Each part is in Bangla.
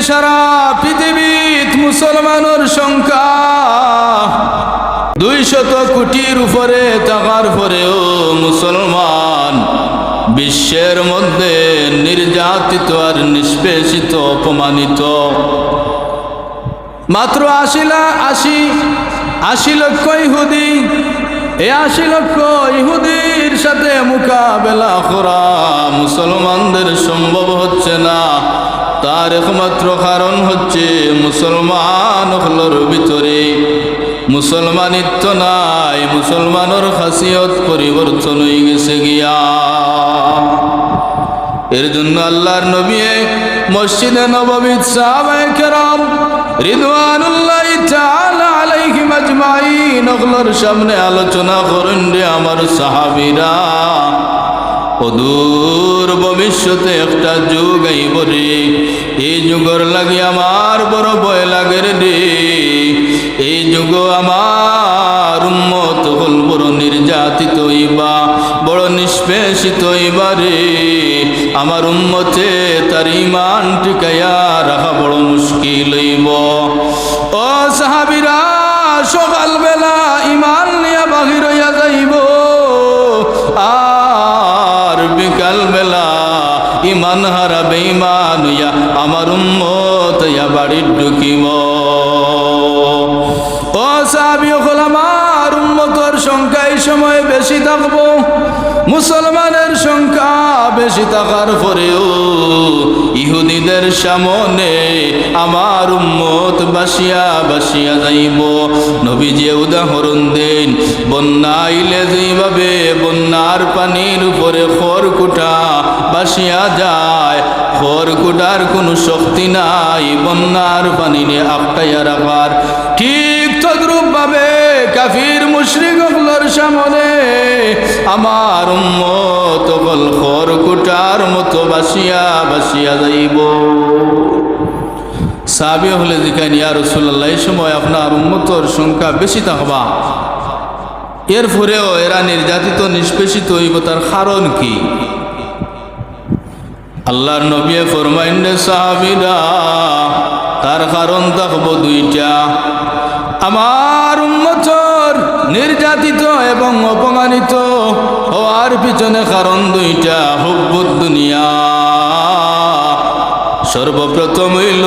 সারা পৃথিবীত মুসলমানের সংখ্যা 200 কোটির উপরে থাকার পরেও মুসলমান বিশ্বের মধ্যে নির্যাতিত আর নিষ্পেষিত, অপমানিত। মাত্র 80 লক্ষ ইহুদি, এই 80 লক্ষ ইহুদির সাথে মোকাবেলা করা মুসলমানদের সম্ভব হচ্ছে না। তার একমাত্র কারণ হচ্ছে মুসলমান হলোর ভিতরে মুসলমানিত্ব নাই, মুসলমানের খাসিয়ত পরিবর্তন হয়ে গেছে গিয়া। এর জন্য আল্লাহর নবী মসজিদে নববীত সাহাবায়ে কেরাম রিদওয়ানুল্লাহি তাআলা আলাইহিম আজমাইন ওগুলোর সামনে আলোচনা করেন রে আমার সাহাবীরা, অদূর ভবিষ্যতে একটা যুগ আইব রে, এই যুগর লাগি আমার বড় ভয় লাগে রে। এই যুগ আমার উম্মত হল বড় নির্যাতিত হইবা, বড় নিষ্পেষিত হইবা রে। আমার উম্মতে তার ঈমান টিকাইয়া রাখা বড় মুশকিল হইব। ও সাহাবীরা, সকালবেলা ঈমান নিয়া বাহির হইয়া যাইব, আর বিকাল বেলা ঈমান হারা বেঈমান হইয়া আমার উম্মত ইয়া বাড়ি ঢুকিব। ও সাহাবী হল আমার উম্মতের সংখ্যা এই সময় বেশি থাকবো, মুসলমানের সংখ্যা বেশি থাকার পরেও ইহুদিদের সামনে আমার উম্মত বাসিয়া বাসিয়া যাইব। নবীজি উদাহরণ দেন, বন্যা আইলে যেভাবে বন্যার পানির উপরে খড়কুটা বাসিয়া যায়, খড়কুটার কোনো শক্তি নাই বন্যার পানিরে আটকাইয়া রাখার, ঠিক তদ্রূপ ভাবে কাফির মুশরিকগুলোর সামনে আমার উম্মত হল খড়কুটার মতো বাসিয়া বাসিয়া যাইব। সাহাবী হলে জিজ্ঞাসা, ইয়া রাসূলুল্লাহ, এই সময় আপনার উম্মতের সংখ্যা বেশি থাকবা, এরপরেও এরা নির্যাতিত নিষ্পেষিত হইব, তার কারণ কি? আল্লাহর নবী ফরমাইন রে সাহাবীরা, তার কারণ থাকবো দুইটা। আমার উম্মতর নির্যাতিত এবং অপমানিত হওয়ার পিছনে কারণ দুইটা। হুব্বুদ দুনিয়া, সর্বপ্রথম হইল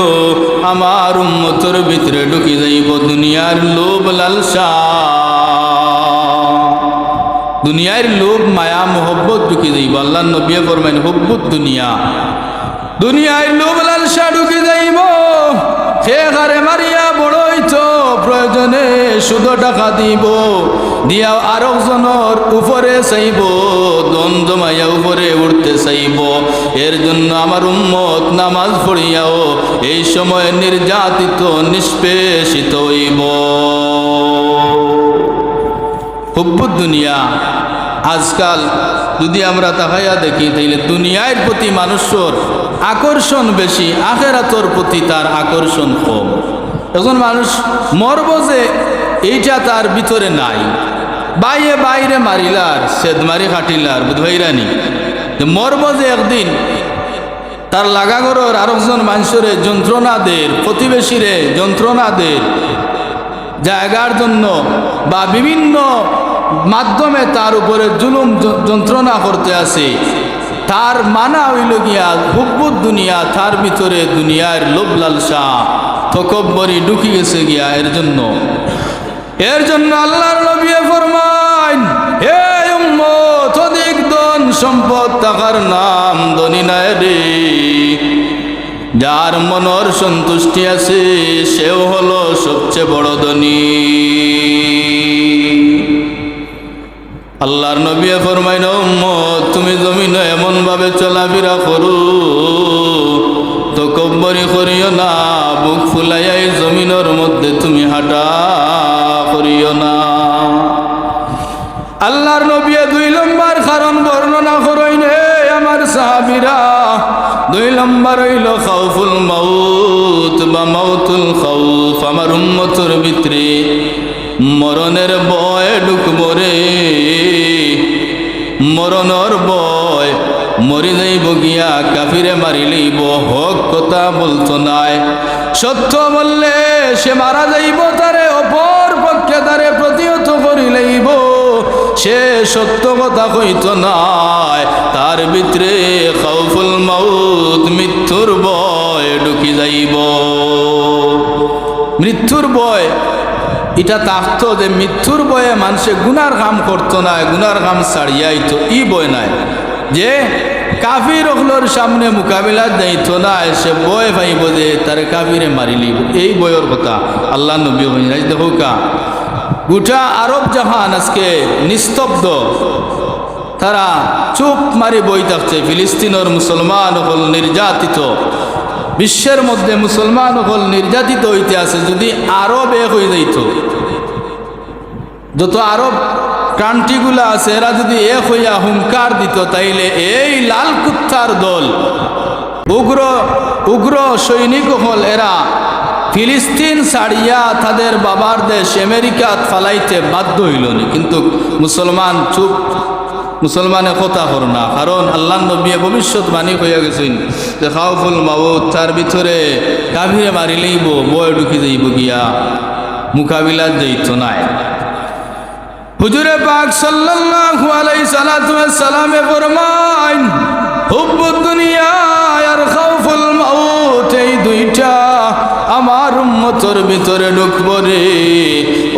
আমার উম্মতর ভিতরে ঢুকি যাইব দুনিয়ার লোভ লালসা, দুনিয়ার লোভ মায়া মোহব্বত ঢুকি যাইব। আল্লাহ নবী ফরমাইন হুব্বুদ দুনিয়া, দুনিয়ার লোভ লালসা ঢুকি যাইব। সে ঘরে মারিয়া বড়ই তো প্রয়োজনে শুধু টাকা দিব, দিয়া আরেকজনের উপরে চাইব, দন জমাইয়া উপরে উঠতে চাইব। এর জন্য আমার উম্মত নামাজ পড়িয়াও এই সময় নির্যাতিত নিষ্পেষিত হইব। হুব্বুদ দুনিয়া, আজকাল যদি আমরা তাকাইয়া দেখি তাইলে দুনিয়ার প্রতি মানুষের আকর্ষণ বেশি, আখিরাতের প্রতি তার আকর্ষণ কম। এখন মানুষ মরব যে এইটা তার ভিতরে নাই, বাইরে বাইরে মারিলার সেদমারি খাটিলার বুধভাইরানি, মরব যে একদিন তার লাগাগরের আরেকজন মানুষের যন্ত্রণা দের, প্রতিবেশীরে যন্ত্রণা দের জায়গার জন্য বা বিভিন্ন মাধ্যমে তার উপরে জুলুম যন্ত্রণা করতে আসে, তার মানা হইল গিয়া হুব্বুদ দুনিয়া, তার ভিতরে দুনিয়ার লোভ লালসা তকব্বরি ঢুকি গেছে গিয়া। এর জন্য আল্লাহর নবী ফরমাইন, হে উম্মত, অধিক ধন সম্পদ থাকার নাম ধনী নাই রে। যার মনের সন্তুষ্টি আছে সেও হলো সবচেয়ে বড় ধনী। আল্লাহর নবী ফরমাইন, উম্মত, তুমি জমিনে এমন ভাবে চলাফেরা করো, তকব্বরি করিও না, বুক ফুলাইয়া এই জমিনের মধ্যে তুমি হাঁটা করিও না। আল্লাহর নবী 2 নম্বর কারণ বর্ণনা করেন আমার সাহাবীরা। 2 নম্বর হইল খাউফুল মাউত বা মাউতুল খাউফ। আমার উম্মতের ভিতরে মরণের ভয় ঢুকব রে, মরণের ভয়, মরি যাইব গিয়া কাফিরে মারি লইব, হক কথা বলতো নাই। সত্য বললে সে মারা যাইব, তারে অপর পক্ষে তারে প্রতিহত করিলেইব। সে সত্য কথা কইত নাই, তার ভিতরে খাউফুল মাউত, মৃত্যুর ভয় ঢুকি যাইব। মৃত্যুর ভয় এটা থাকতো, যে মৃত্যুর ভয়ে মানুষে গুনার কাম করতো না, গুনার কাম ছাড়িয়াইতো, ই ভয় নাই। যে কাফির হলোর সামনে মোকাবিলা যাইত না, সে ভয় পাইব যে তার কাফিরে মারি লিব, এই বয়ের কথা আল্লাহ নবী কইলেন। দেখো কা গোটা আরব জাহান আজকে নিস্তব্ধ, তারা চুপ মারি বই থাকছে। ফিলিস্তিনের মুসলমান হল নির্যাতিত, বিশ্বের মধ্যে মুসলমান হল নির্যাতিত হইতে আছে। যদি আরব এক হয়ে যাইত, যত আরব কান্ট্রিগুলা আছে এরা যদি এক হইয়া হুঙ্কার দিত, তাইলে এই লাল কুত্তার দল, উগ্র উগ্র সৈনিক হল, এরা ফিলিস্তিন ছাড়িয়া তাদের বাবার দেশ আমেরিকাত ফালাইতে বাধ্য হইল না। কিন্তু মুসলমান চুপ, মুসলমানে কথা কর না, কারণ আল্লাহ নবী ভবিষ্যৎবাণী হইয়া গেছেন যে খাউফুল মাউত, তার ভিতরে কাফিরে মারিলেইব, বয় ঢুকি যাইব গিয়া, মোকাবিলা যাইত নাই। হুজুরে পাক সাল্লাল্লাহু আলাইহি সালামে ফরমাইন, হুব্বুদ দুনিয়া আর খাউফুল মাউত, এই দুইটা আমার উম্মতের ভিতরে ঢুকবো রে।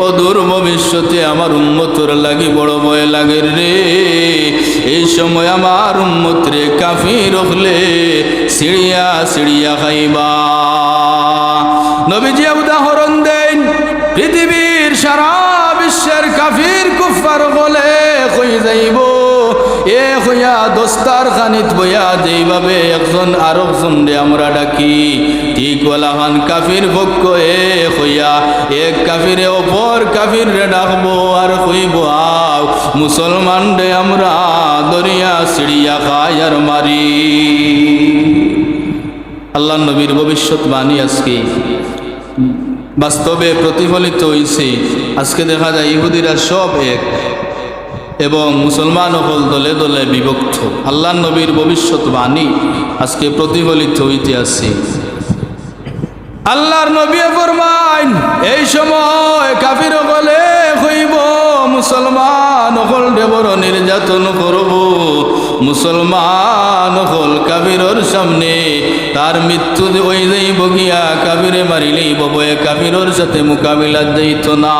অদূর ভবিষ্যতে আমার উম্মতের লাগি বড় ভয় লাগে রে। এই সময় আমার উম্মত রে কাফির হলে সিড়িয়া সিড়িয়া খাইবা। নবীজি উদাহরণ দেন, পৃথিবীর সারা বিশ্বের কাফির কুফার বলে কই যাইব, এ হইয়া দস্তার খানিত বইয়া যেইভাবে একজন আরেকজন রে আমরা ডাকি, ঠিক ওলাহান কাফির পক্ষ এ হইয়া এক কাফিরে অপর কাফির রে ডাকবো আর কইব, আও মুসলমান রে আমরা দরিয়া সিড়িয়া খাই আর মারি। আল্লাহ নবীর ভবিষ্যৎবাণী আজকে বাস্তবে প্রতিফলিত হয়েছে। আজকে দেখা যায় ইহুদিরা সব এক এবং মুসলমান হল দলে দলে বিভক্ত। আল্লাহ নবীর ভবিষ্যৎবাণী আজকে প্রতিফলিত হইতে আছে। আল্লাহর নবী ফরমাইন, এই সময় কাফির হলে হইব মুসলমান হল দেবর নির্যাতন করব। মুসলমান হল কাফিরর সামনে তার মৃত্যু হয়ে যাইব গিয়া, কাফিরে মারিলেই বয়ে কাফিরর সাথে মোকাবিলা যাইত না।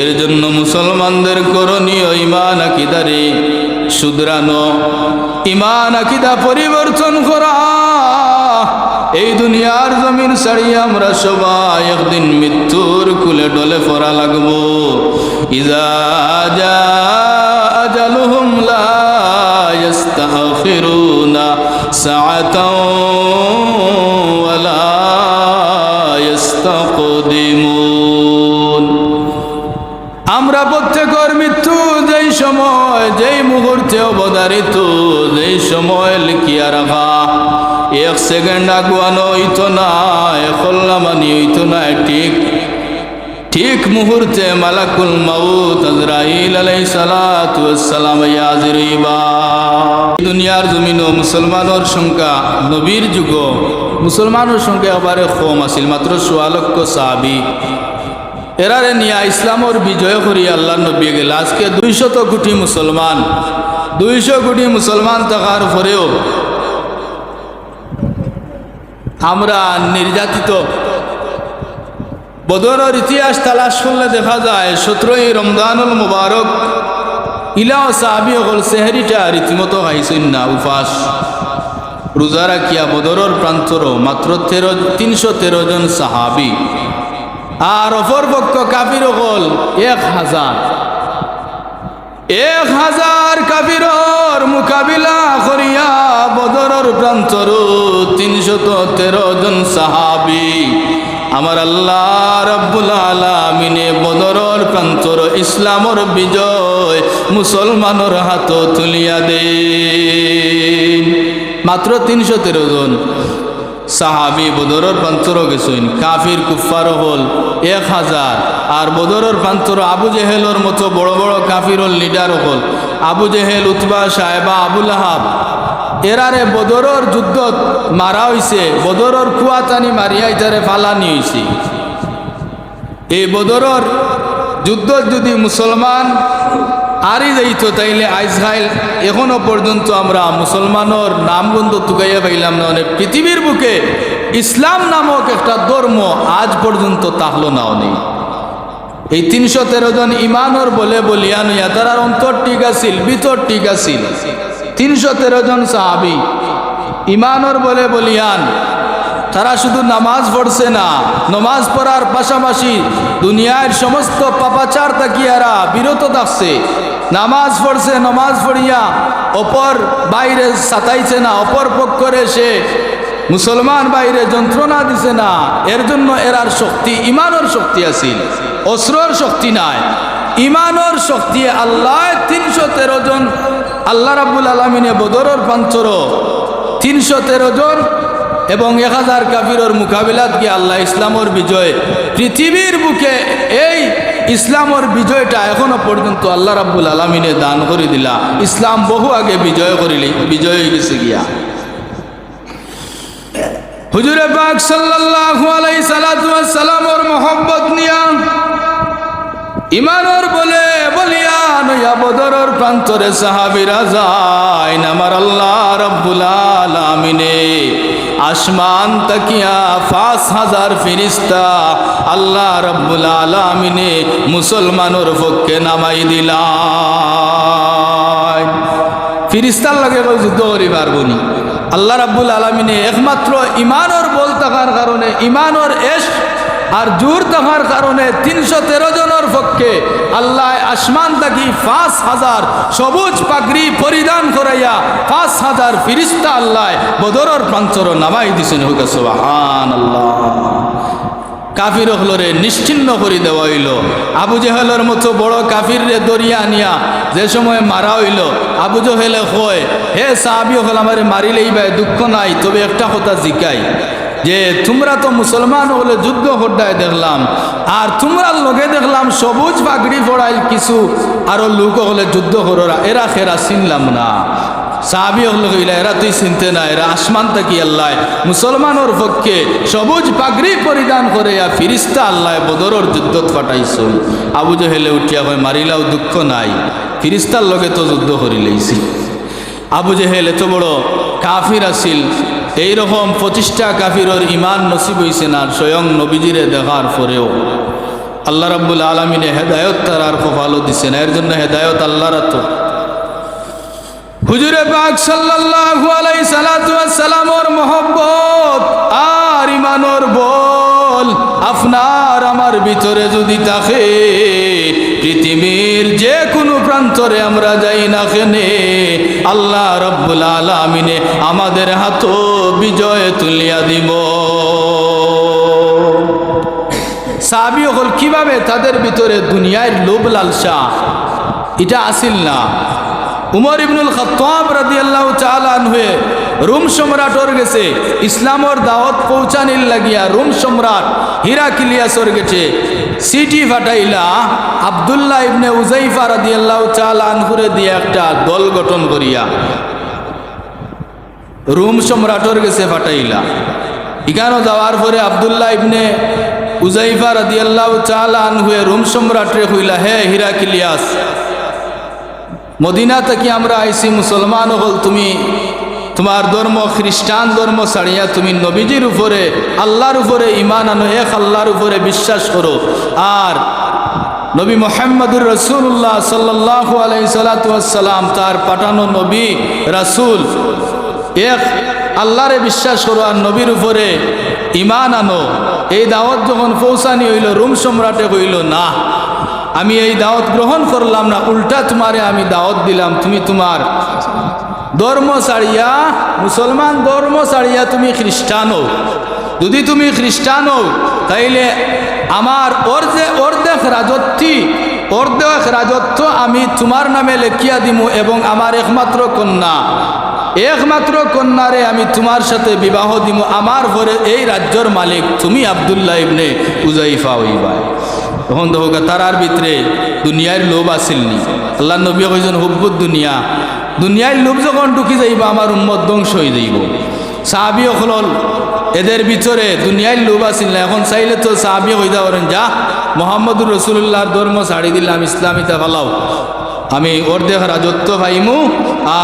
এর জন্য মুসলমানদের করণীয় ঈমান আকীদারে শুধরানো, ঈমান আকীদা পরিবর্তন করা। এই দুনিয়ার জমিন ছাড়িয়ে আমরা সবাই একদিন মৃত্যুর কুলে ডলে পড়া লাগবো। ইজা জা আজালুহুম লা ইস্তাখিরুনা সাআতাও ওয়া লা ইস্তাকদিমুন। আমরা প্রত্যেকের মৃত্যু যেই সময়, যেই মুহূর্তে অবধারিত, যেই সময় লিখিয়া রাখা, এক সেকেন্ড আগুয়ানো হইতো না, কল্লামানি হইতো না, ঠিক ঠিক মুহূর্তে মালাকুল মাউত আজরাইল আলাইহিস সালাতু ওয়াস সালাম হাজির হইবা। দুনিয়ার জমিনও মুসলমানের সংখ্যা নবীর যুগ মুসলমানের সংখ্যা এবারে কম আছিল, মাত্র 16 লক্ষ সাহাবী। এরারে নিয়া ইসলামর বিজয় করি আল্লাহ নবী গেল। আজকে 200 কোটি মুসলমান, 200 কোটি মুসলমান থাকার পরেও আমরা নির্যাতিত। বদরের ইতিহাস তালাশ করলে দেখা যায় 17ই রমজানুল মুবারক ইলা সাহাবী হল সেহরিটা রীতিমতো খাইছেন না, উপাস রোজা রাখিয়া বদরের প্রান্তর মাত্র 313 জন সাহাবী। আর অপর পক্ষ কাফির হল 1000 কাফিরর মোকাবিলা করিয়া বদরের প্রান্তর 313 জন সাহাবী। আমার আল্লাহ রাব্বুল আলামিনে বদরের প্রান্তর ইসলামর বিজয় মুসলমানের হাত তুলিয়া দেন। মাত্র 313 জন সাহাবী বদরের প্রান্তর গেছেন। কাফির কুফার হল 1000। আর বদরের প্রান্তর আবু জেহেলর মতো বড় বড় কাফিরর লিডার হল আবু জেহেল, উতবা, সাহেবা, আবু লাহাব, এরারে বদরর যুদ্ধ মারা হইছে, বদরর কুয়াতানি মারিয়া ইতারে ফালানি হইছে। এই বদরর যুদ্ধ যদি মুসলমান আরি যাইতো তাইলে আইজরাইল এখনো পর্যন্ত আমরা মুসলমানের নাম বন্ধ তুকাইয়া পাইলাম না। অনেক পৃথিবীর বুকে ইসলাম নামক একটা ধর্ম আজ পর্যন্ত তাহলো না। অনেক এই 313 জন ইমানর বলে বলিয়ান হইয়া তারার অন্তর ঠিক আছিল, ভিতর ঠিক আছিল। 313 জন সাহাবী ইমানর বলে বলিয়ান, তারা শুধু নামাজ পড়ছে না, নামাজ পড়ার পাশাপাশি দুনিয়ার সমস্ত পাপাচার তাকিয়ারা বিরত থাকছে। নামাজ পড়ছে, নামাজ পড়িয়া অপর বাইরে সাতাইছে না, অপর পক্ষরে সে মুসলমান বাইরে যন্ত্রণা দিছে না। এর জন্য এরার শক্তি ইমানের শক্তি আছিল, অস্ত্রর শক্তি নাই, ইমানের শক্তি। আল্লাহ 313 জন আল্লাহ রাব্বুল আলামিনে বদরের প্রান্তর 313 জন এবং 1000 কাফিরের মোকাবিলাত গিয়ে আল্লাহ ইসলামের বিজয়, পৃথিবীর বুকে এই ইসলামের বিজয়টা এখনো পর্যন্ত আল্লাহ রাব্বুল আলামিনে দান করে দিলা। ইসলাম বহু আগে বিজয় হয়ে গেছে গিয়া। হুজুরে পাক সাল্লাল্লাহু আলাইহি সাল্লাতু ওয়াস সালামের মহব্বত নিয়া ইমানের বলে বলিয়ান ইয়া বদরের প্রান্তরে সাহাবীরা যায়। আমার আল্লাহ রাব্বুল আলামিনে আসমান তাকিয়া 5000 ফেরেশতা আল্লাহ রাব্বুল আলামিনে মুসলমানের পক্ষে নামাই দিলেন। ফেরেশতার লগে যুদ্ধ করিবার বনি আল্লাহ রাব্বুল আলামিনে একমাত্র ইমানের বল থাকার কারণে, ইমানের ইশক আর জোর থাকার কারণে 313 জনের পক্ষে আল্লাহ আসমান থাকি 5000 সবুজ পাগড়ি পরিধান করাইয়া 5000 ফেরেশতা আল্লাহ বদরের প্রান্তর নামাই দিছেন। হোক সুবহানাল্লাহ। কাফির হলরে নিশ্চিহ্ন করে দেওয়া হইল। আবু জেহেলের মতো বড় কাফির রে দরিয়া আনিয়া যে সময় মারা হইল, আবু জেহেলে কয়, হে সাহাবী হল আমারে মারিলেই ভাই দুঃখ নাই, তবে একটা কথা জিকাই যে তোমরা তো মুসলমান হলে যুদ্ধ হড্ডায় দেখলাম, আর তোমরা লগে দেখলাম সবুজ পাগড়ি পড়াইল কিছু আরো লোক হলে যুদ্ধ করা, এরা খেরা চিনলাম না। সাহাবী হল কইলা, এরা তুই চিনতে না, এরা আসমান থাকি আল্লাহ মুসলমানের পক্ষে সবুজ পাগড়ি পরিধান করে ফিরিস্তা আল্লাহ বদরের যুদ্ধত পাঠাইছ। আবু জেহেলে উঠিয়া হয়, মারিলাও দুঃখ নাই, ফিরিস্তার লগে তো যুদ্ধ করিলেইছি। আবু জেহেল এত বড় কাফির আছিল, এইরকম 25টা কাফিরের ইমান নসিব হইছে না স্বয়ং নবীজিরে দেখার পরেও। আল্লাহ রাব্বুল আলামিনে হেদায়ত তার আর কপালও দিছে না, এর জন্য হেদায়ত আল্লাহর তো। হুজুরে পাক সাল্লাল্লাহু আলাইহি সাল্লাতু ওয়াস সালামের মহব্বত আর ইমানের বল আপনার আমার ভিতরে যদি থাকে, পৃথিবীর যে কোনো প্রান্তরে আমরা যাই না কেনে আল্লাহ রাব্বুল আলামিনে আমাদের হাত বিজয় তুলিয়া দিব। সাহাবী হল কিভাবে তাদের ভিতরে দুনিয়ার লোভ লালসা এটা আসিল না। উমর ইবনুল খাত্তাব রাদিয়াল্লাহু তাআলা আনহু রোম সম্রাটর গেছে ইসলামর দাওয়াত পৌঁছানির লাগিয়া, রোম সম্রাট হিরাক্লিয়াসর গেছে সিটি ফাটাইলা আব্দুল্লাহ ইবনে উযাইফা রাদিয়াল্লাহু তাআলা আনহুরে দিয়ে একটা দল গঠন করিয়া রোম সম্রাটর গেছে ফাটাইলা। এখানে যাওয়ার পরে আব্দুল্লাহ ইবনে উযাইফা রাদিয়াল্লাহু তাআলা আনহু রোম সম্রাটরে কইলা, হে হিরাক্লিয়াস, মদিনা থেকে আমরা আইসি মুসলমান হল, তুমি তোমার ধর্ম খ্রিস্টান ধর্ম ছাড়িয়া তুমি নবীজির উপরে আল্লাহর উপরে ঈমান আনো, এক আল্লাহর উপরে বিশ্বাস করো, আর নবী মুহাম্মদুর রাসূলুল্লাহ সাল্লাল্লাহু আলাইহি সাল্লাতু ওয়াস সালাম তার পাঠানো নবী রাসূল, এক আল্লাহরে বিশ্বাস করো আর নবীর উপরে ঈমান আনো। এই দাওয়াত যখন পৌঁছানি হইল, রোম সম্রাটে কইল, না আমি এই দাওয়াত গ্রহণ করলাম না, উল্টা তোমারে আমি দাওয়াত দিলাম, তুমি তোমার ধর্ম ছাড়িয়া মুসলমান ধর্ম ছাড়িয়া তুমি খ্রিস্টান হও। যদি তুমি খ্রিস্টান হও তাইলে আমার অর্ধেক রাজত্ব আমি তোমার নামে লেখিয়া দিমু, এবং আমার একমাত্র কন্যারে আমি তোমার সাথে বিবাহ দিমু, আমার ঘরে এই রাজ্যর মালিক তুমি আব্দুল্লাহ ইবনে উযাইফা হইবা। তখন দেখো তারার ভিতরে দুনিয়ার লোভ আসিলনি। আল্লাহ নবী কইছেন হুব্বুদ দুনিয়া দুনিয়ার লোভ যখন ঢুকি যাইব আমার উম্মত ধ্বংস হয়ে যাইব। সাহাবী হল এদের ভিতরে দুনিয়ার লোভ আসিল না। এখন চাইলে তো সাহাবী হইতে পারেন, যা মোহাম্মদুর রসুল্লাহর ধর্ম ছাড়ি দিলাম, ইসলামিতা ফালাও, আমি অর্ধেক রাজত্ব পাইমু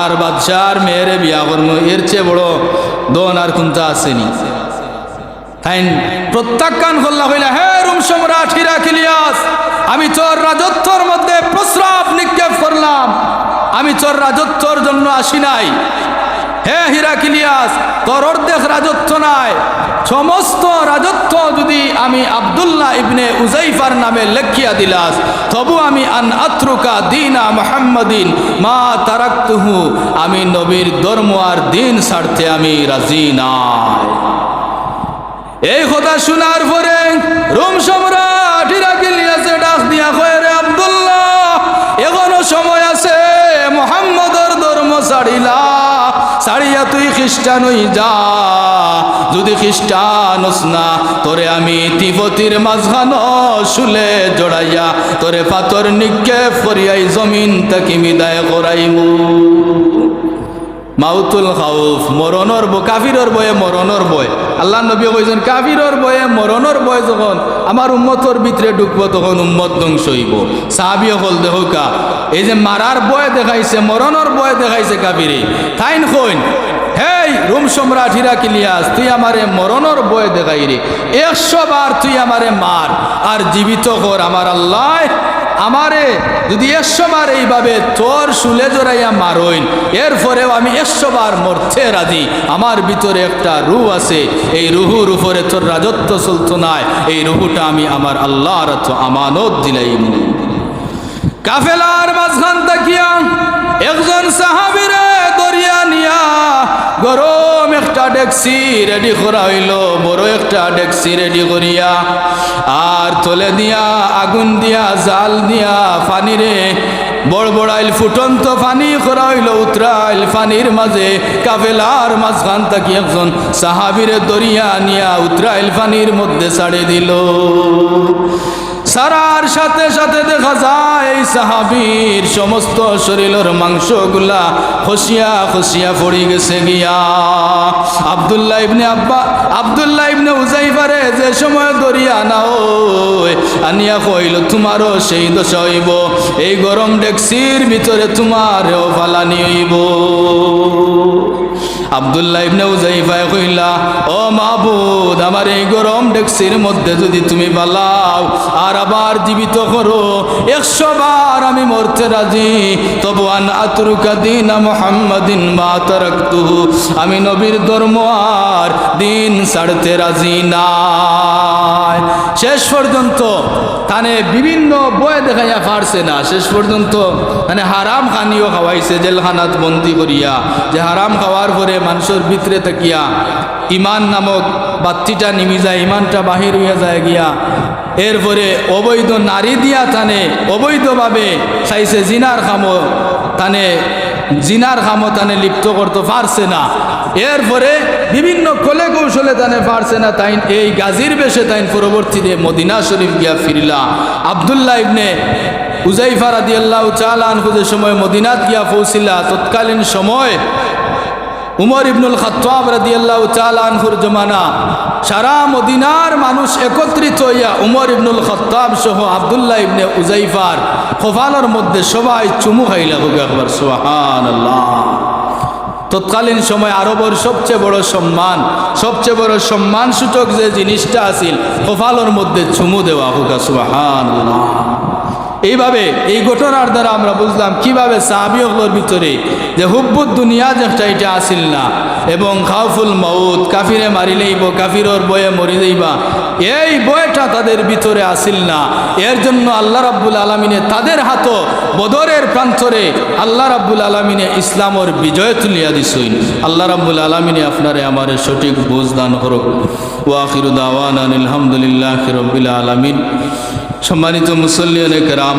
আর বাদশার মেয়েরে বিয়া করমু, এর চেয়ে বড় দন আর কোনটা আসেনি। তাই প্রত্যাখ্যান করলা হইলা, হে রোম সম্রাট হিরাক্লিয়াস, আমি তোর রাজত্বর মধ্যে প্রস্রাব নিক্ষেপ করলাম, আমি তোর রাজত্বর জন্য আসি নাই। হে হিরাক্লিয়াস, তোর অর্ধেক রাজত্ব নাই, সমস্ত রাজত্ব যদি আমি আব্দুল্লাহ ইবনে উজাইফার নামে লেখিয়া দিলাস, তবু আমি আন আত্রুকা দীনা মুহাম্মাদিন মা তারাকতুহু, আমি নবীর ধর্ম আর দিন ছাড়তে আমি রাজি নাই। এই কথা শোনার পরে রোম সম্রাট হিরাক্লিয়াসে ডাক দিয়া কয়, রে আব্দুল্লাহ, এখনো সময় আছে, মুহাম্মদের ধর্ম ছাড়িলা, ছাড়িয়া তুই খ্রিস্টান হই যা। যদি খ্রিস্টান হস না, তোরে আমি তিব্বতীর মাঝখান শুলে জড়াইয়া তোরে পাথর নিক্ষেপ করিয়াই জমিন তাকে বিদায় করাইমু। মাউতুল খাউফ, মরণর কাফিরর বয়ে মরণর বয়। আল্লাহ নবী কইছেন, কাফিরর বয়ে মরণর বয় যখন আমার উম্মতর ভিতরে ঢুকবো তখন উম্মত ধ্বংস হইব। সাহাবী হল দেহকা, এই যে মারার বয় দেখাইছে, মরণর বয় দেখাইছে কাফিরে, তাইন কইন, হেই রোম সম্রাট হিরাক্লিয়াস, তুই আমারে মরণর বয় দেখাই রে, 100 বার তুই আমারে মার আর জীবিত কর, আমার আল্লাহ আমারে যদি 100 বার এইভাবে তোর শুলে জড়াইয়া মারইন, এরপরেও আমি 100 বার মরতে রাজি। আমার ভিতরে একটা রূহ আছে, এই রুহুর উপরে তোর রাজত্ব চলত নাই, এই রুহুটা আমি আমার আল্লাহর আমানত দিলাইম। কাফেলার মাঝখান তাকিয়া একজন সাহাবীরে দরিয়া নিয়া গরম একটা ডেকসি রেডি করা হইল, বড় একটা ডেকসি রেডি করিয়া, আর তলে দিয়া আগুন দিয়া জাল দিয়া পানিরে বড় বড়াইল ফুটন্ত পানি করা হইল, উতরাইল পানির মাঝে কাফেলার মাঝখান থাকি একজন সাহাবীরে দরিয়া নিয়া উতরাইল পানির মধ্যে ছাড়ে দিল। সারার সাথে সাথে দেখা যায় এই সাহাবীর সমস্ত শরীরের মাংসগুলা খসিয়া খসিয়া পড়ে গেছে গিয়া। আব্দুল্লাহ ইবনে উজাইফারে যে সময় দরিয়া নাও আনিয়া কইল, তোমারও সেই দশা হইব, এই গরম ডেকসির ভিতরে তোমারও ফালানি হইব। আব্দুল্লাহ ইবনে উজাইফা কইলা, ও মাবুদ, আমার এই গরম ডেকসির মধ্যে যদি তুমি বালাও আর আবার জীবিত করো, 100 বার আমি মরতে রাজি, তবু আন আতরুকা দীনা মুহাম্মাদিন মা তারাকতুহু, আমি নবীর ধর্ম আর দিন ছাড়তে রাজি নাই। শেষ পর্যন্ত তানে বিভিন্ন বয়ে দেখাইয়া পারছে না, শেষ পর্যন্ত মানে হারাম খানিও খাওয়াইছে জেলখানাত বন্দি করিয়া, যে হারাম খাওয়ার পরে মানুষের ভিতরে থাকিয়া ইমান নামক বাত্তিটা নিমি যায়, ইমানটা বাহির হইয়া যায় গিয়া। এরপরে অবৈধ নারী দিয়া তানে অবৈধভাবে চাইছে জিনার খামো তানে লিপ্ত করতে পারছে না। এরপরে বিভিন্ন কলে কৌশলে তানে পারছে না, তাই এই গাজীর বেশে তাই পরবর্তীতে মদিনা শরীফ গিয়া ফিরিলা। আব্দুল্লাহ ইবনে উজাইফা রাদিয়াল্লাহু তাআলা আনহু যে সময় মদিনাত গিয়া পৌঁছিলা, তৎকালীন সময় উমর ইবনুল খাত্তাব রাদিয়াল্লাহু তাআলা আনহুর জমানা, সারা মদিনার মানুষ একত্রিত হইয়া উমর ইবনুল খাত্তাব সহ আব্দুল্লাহ ইবনে উজাইফার কপালের মধ্যে সবাই চুমু খাইলা। একবার সুবহানাল্লাহ। তৎকালীন সময় আরবের সবচেয়ে বড় সম্মান সূচক যে জিনিসটা আছিল, কপালের মধ্যে চুমু দেওয়া। সুবহানাল্লাহ। এইভাবে এই ঘটনার দ্বারা আমরা বুঝলাম কিভাবে সাহাবীগুলোর ভিতরে যে হুব্বুদ দুনিয়া যেটা এটা আসিল না, এবং খাউফুল মাউত, কাফিরে মারিলেইব, কাফিরর বয়ে মরি যাইবা, এই বয়টা তাদের ভিতরে আসিল না। এর জন্য আল্লাহ রাব্বুল আলামিনে তাদের হাত বদরের প্রান্তরে আল্লাহ রাব্বুল আলামিনে ইসলামর বিজয় তুলিয়া দিছইন। আল্লাহ রাব্বুল আলামিনে আপনারে আমারে সঠিক বুঝ দান করুক। ওয়া আখিরু দাওয়ানা আলহামদুলিল্লাহি রাব্বিল আলামিন। সম্মানিত মুসল্লিয়ানে কেরাম।